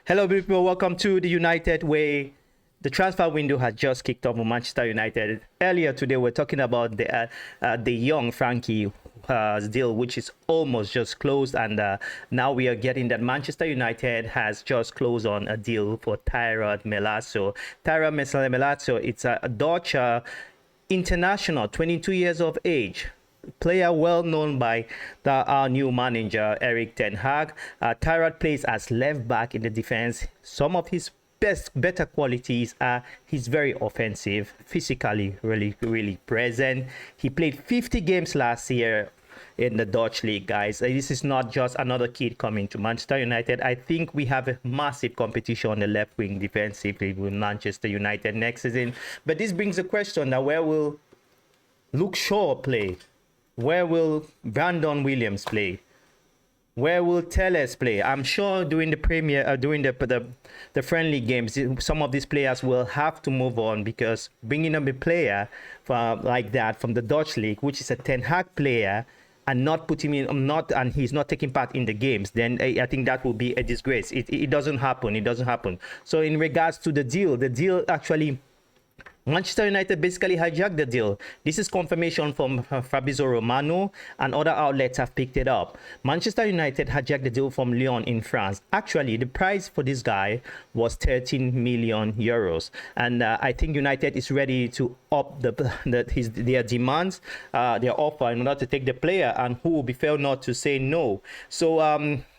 Hello, people. Welcome to the United Way. The transfer window has just kicked off for Manchester United. Earlier today, we're talking about the young Frenkie deal, which is almost just closed, and now we are getting that Manchester United has just closed on a deal for Tyrell Malacia. Tyrell Malacia, it's a Dutch international, 22 years of age. Player well known by our new manager Erik ten Hag. Tyrell plays as left back in the defense. Some of his better qualities are he's very offensive, physically really present. He played 50 games last year in the Dutch league, guys. This is not just another kid coming to Manchester United. I think we have a massive competition on the left wing defensively with Manchester United next season. But this brings the question that where will Luke Shaw play? Where will Brandon Williams play? Where will Telles play? I'm sure during the during the friendly games, some of these players will have to move on, because bringing up a player like that from the Dutch league, which is a Ten Hag player, and not putting him and he's not taking part in the games, then I think that will be a disgrace. It doesn't happen. It doesn't happen. So in regards to the deal actually, Manchester United basically hijacked the deal. This is confirmation from Fabrizio Romano, and other outlets have picked it up. Manchester United hijacked the deal from Lyon in France. Actually, the price for this guy was 13 million euros, and I think United is ready to up their demands, their offer, in order to take the player, and who will be fair not to say no. So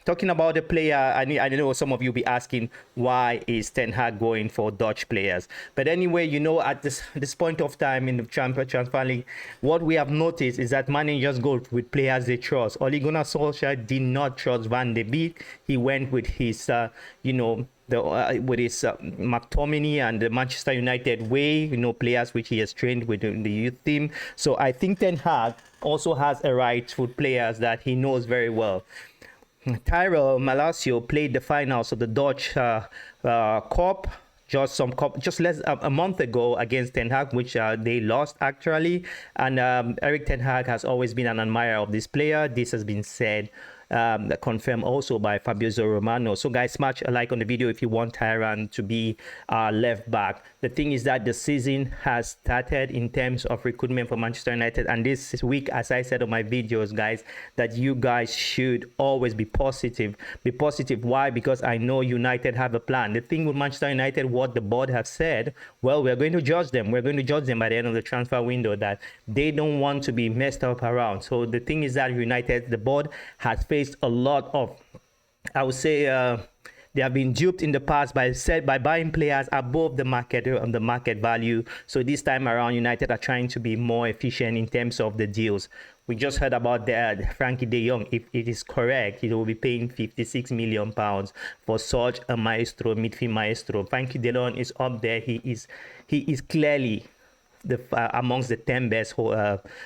talking about the player, I know some of you will be asking, why is Ten Hag going for Dutch players? But anyway, you know, at this point of time in the transfer league, what we have noticed is that managers go with players they trust. Ole Gunnar Solskjaer did not trust Van de Beek. He went with his, with his McTominay and the Manchester United way, players which he has trained with the youth team. So I think Ten Hag also has a right with players that he knows very well. Tyrell Malacia played the finals of the Dutch Cup just less a month ago against Ten Hag, which they lost actually. And Erik ten Hag has always been an admirer of this player. This has been said, confirmed also by Fabrizio Romano. So guys, smash a like on the video if you want Tyrann to be left back. The thing is that the season has started in terms of recruitment for Manchester United, and this week, as I said on my videos, guys, that you guys should always be positive. Be positive. Why? Because I know United have a plan. The thing with Manchester United, what the board have said, well, we're going to judge them. We're going to judge them by the end of the transfer window, that they don't want to be messed up around. So the thing is that United, the board has faced a lot of, I would say, they have been duped in the past by buying players above the market value. So this time around, United are trying to be more efficient in terms of the deals. We just heard about the Frenkie de Jong. If it is correct, he will be paying £56 million for such a midfield maestro. Frenkie de Jong is up there. He is clearly amongst the 10 best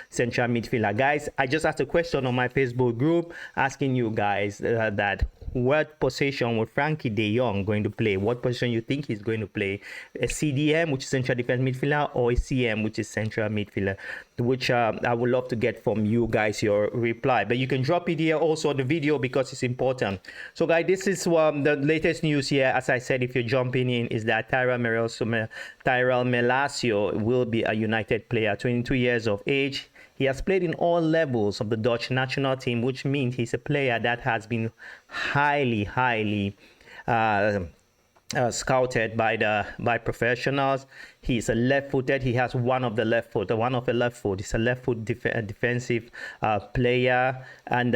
central midfielder. Guys, I just asked a question on my Facebook group asking you guys that what position would Frenkie de Jong going to play? What position you think he's going to play? A CDM, which is central defense midfielder, or a CM, which is central midfielder? Which I would love to get from you guys your reply. But you can drop it here also on the video because it's important. So guys, this is the latest news here. As I said, if you're jumping in, is that Tyrell Malacia will be a United player, 22 years of age. He has played in all levels of the Dutch national team, which means he's a player that has been highly scouted by professionals. He's a left-footed. He has one of a left foot. He's a left-foot defensive player, and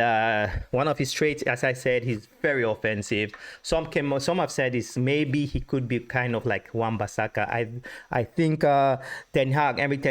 one of his traits, as I said, he's very offensive. Some have said is maybe he could be kind of like Wan-Bissaka. I think Erik ten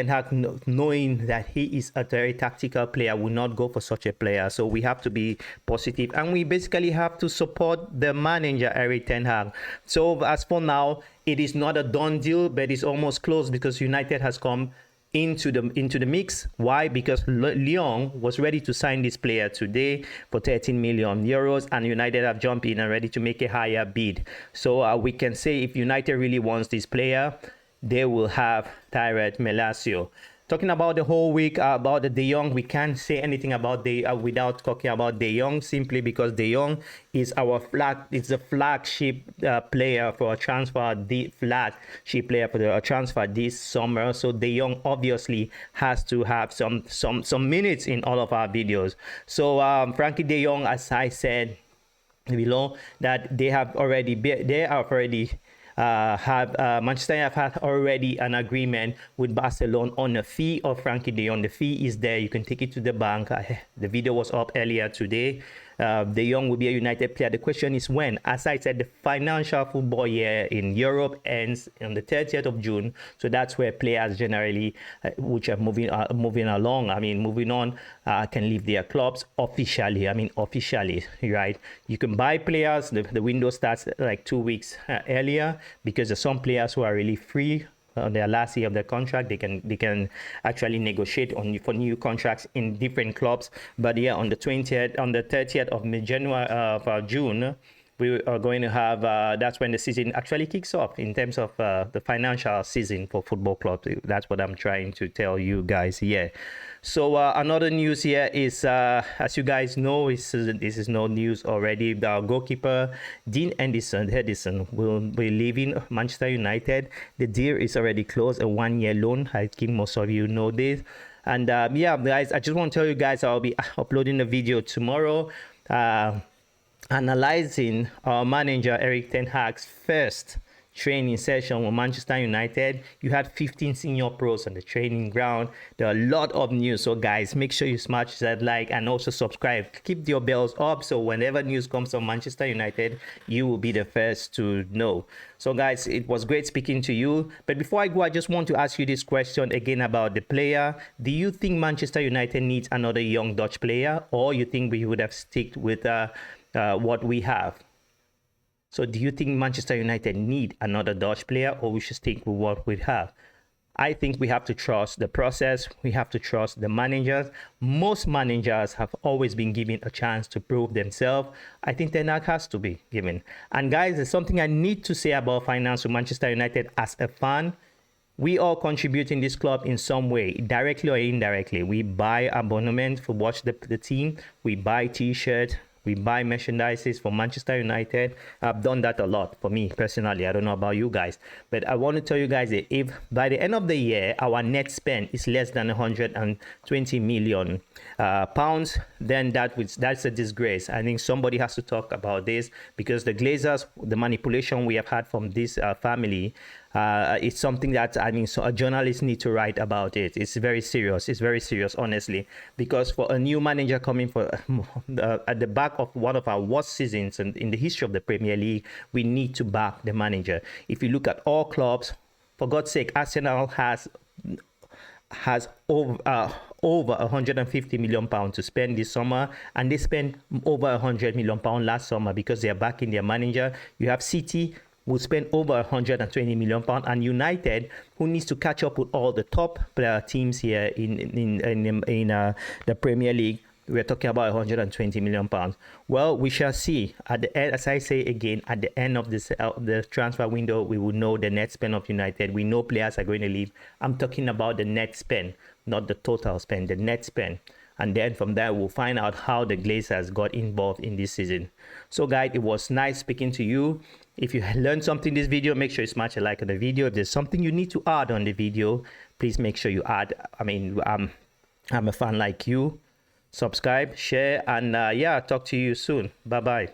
Hag, knowing that he is a very tactical player, will not go for such a player. So we have to be positive, and we basically have to support the manager Erik ten Hag. So as for now, it is not a done deal, but it's almost close, because United has come into the mix. Why? Because Lyon was ready to sign this player today for 13 million euros, and United have jumped in and ready to make a higher bid. So we can say if United really wants this player, they will have Tyrell Malacia. talking about the whole week about the De Jong, we can't say anything about without talking about De Jong, simply because De Jong is the flagship player for a transfer, the flagship player for the transfer this summer. So De Jong obviously has to have some minutes in all of our videos. So Frenkie de Jong, as I said below, that they are already Manchester United have had already an agreement with Barcelona on a fee of Frenkie de Jong. The fee is there. You can take it to the bank. The video was up earlier today. De Jong will be a United player. The question is when. As I said, the financial football year in Europe ends on the 30th of June. So that's where players generally, which are moving on, can leave their clubs officially. Officially, right? You can buy players. The window starts like 2 weeks earlier, because there's some players who are really free on their last year of their contract. They can actually negotiate for new contracts in different clubs. But yeah, on the 30th of June, we are going to have that's when the season actually kicks off in terms of the financial season for football clubs. That's what I'm trying to tell you guys here. So another news here is, as you guys know, this is no news already. The goalkeeper Dean Henderson will be leaving Manchester United. The deal is already closed, a 1-year loan. I think most of you know this. And yeah, guys, I just want to tell you guys I'll be uploading a video tomorrow analyzing our manager Erik ten Hag's first training session with Manchester United. You had 15 senior pros on the training ground. There are a lot of news. So guys, make sure you smash that like and also subscribe. Keep your bells up, so whenever news comes from Manchester United, you will be the first to know. So guys, it was great speaking to you. But before I go, I just want to ask you this question again about the player. Do you think Manchester United needs another young Dutch player, or you think we would have sticked with what we have? So do you think Manchester United need another Dutch player, or we should stick with what we have? I think we have to trust the process. We have to trust the managers. Most managers have always been given a chance to prove themselves. I think Ten Hag has to be given. And guys, there's something I need to say about finance with Manchester United as a fan. We all contribute in this club in some way, directly or indirectly. We buy abonnement to watch the team. We buy t-shirts. We buy merchandises for Manchester United. I've done that a lot for me personally. I don't know about you guys, but I want to tell you guys that if by the end of the year our net spend is less than 120 million pounds, then that's a disgrace. I think somebody has to talk about this, because the Glazers, the manipulation we have had from this family, it's something that so a journalist need to write about it. It's very serious. It's very serious, honestly, because for a new manager coming for at the back of one of our worst seasons in the history of the Premier League, we need to back the manager. If you look at all clubs, for God's sake, Arsenal has over 150 million pounds to spend this summer, and they spent over 100 million pounds last summer because they are backing their manager. You have City, will spend over 120 million pounds, and United, who needs to catch up with all the top teams here in the Premier League. We're talking about 120 million pounds. Well, we shall see. At the end, as I say again, at the end of this the transfer window, we will know the net spend of United. We know players are going to leave. I'm talking about the net spend, not the total spend, the net spend. And then from there, we'll find out how the Glazers got involved in this season. So guys, it was nice speaking to you. If you learned something in this video, make sure you smash a like on the video. If there's something you need to add on the video, please make sure you add. I'm a fan like you. Subscribe, share, and yeah, talk to you soon. Bye-bye.